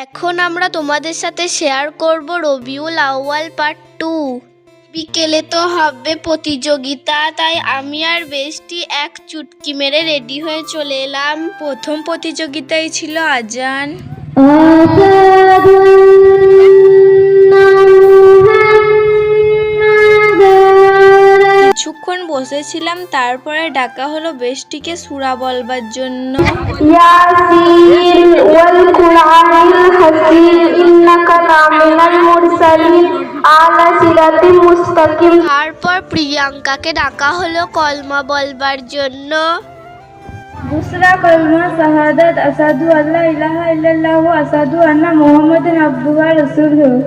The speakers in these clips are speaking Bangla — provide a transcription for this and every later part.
এখন আমরা তোমাদের সাথে শেয়ার করব রবিউল আউয়াল পার্ট 2। বিকেলে তো হবে প্রতিযোগিতা, তাই আমি আর বেস্টি এক চুটকি মেরে রেডি হয়ে চলে এলাম। প্রথম প্রতিযোগিতায় ছিল আজান। কিছুক্ষণ বসেছিলাম, তারপরে ডাকা হলো বেস্টিকে সূরা বলবার জন্য। ইয়াসিন ওয়াল কুরআনিল হাকিম ইন্নাকা লামিনাল মুরসালিন আলা সিরাতিল মুস্তাকিম। তারপর প্রিয়াঙ্কাকে ডাকা হলো কলমা বলবার জন্য। বুসরা কলমা শাহাদাত আসাদু আল্লা ইলাহা ইল্লাল্লাহ ওয়া আসাদু আন্না মুহাম্মাদান আবদুহু ওয়া রাসূলুহু।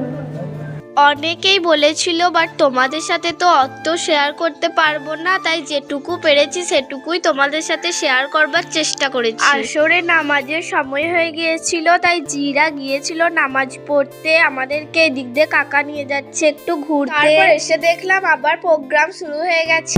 অনেকেই বলেছিল, বাট তোমাদের সাথে তো অত শেয়ার করতে পারবো না, তাই যেটুকু পেরেছি সেটুকুই তোমাদের সাথে শেয়ার করবার চেষ্টা করেছি। আসরে নামাজের সময় হয়ে গিয়েছিল, তাই জিরা গিয়েছিল নামাজ পড়তে। আমাদেরকে এদিক দিয়ে কাকা নিয়ে যাচ্ছে একটু ঘুরতে। তারপর এসে দেখলাম আবার প্রোগ্রাম শুরু হয়ে গেছে।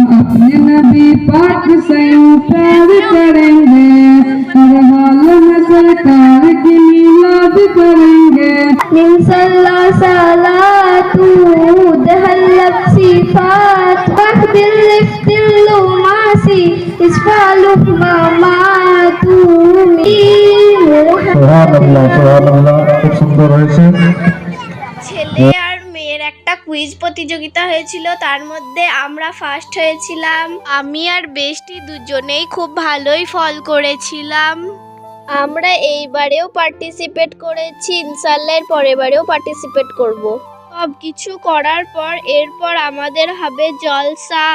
নিনসাল্লা সালাতু দহল্লাত সিফাত ওয়াহদিল লিফতিল মাসি ইসফালু মামাতু সুবহানাল্লাহ, খুব সুন্দর হয়েছে। ছেলে আর মেয়ের একটা কুইজ প্রতিযোগিতা হয়েছিল, তার মধ্যে আমরা ফার্স্ট হয়েছিলাম। আমি আর বেস্টি দুজনেই খুব ভালোই ফল করেছিলাম। আমরা এইবারেও পার্টিসিপেট করেছি, ইনশাআল্লাহ এর পরের বারেও পার্টিসিপেট করব। সব কিছু করার পর এরপর আমাদের হবে জলসা।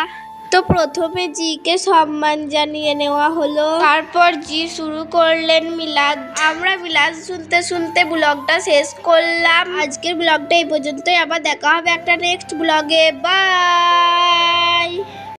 তো প্রথমে জিকে সম্মান জানিয়ে নেওয়া হলো, তারপর জি শুরু করলেন মিলাদ। আমরা মিলাদ শুনতে শুনতে ব্লগটা শেষ করলাম। আজকের ব্লগটা এই পর্যন্তই, আবার দেখা হবে একটা নেক্সট ব্লগে। বাই।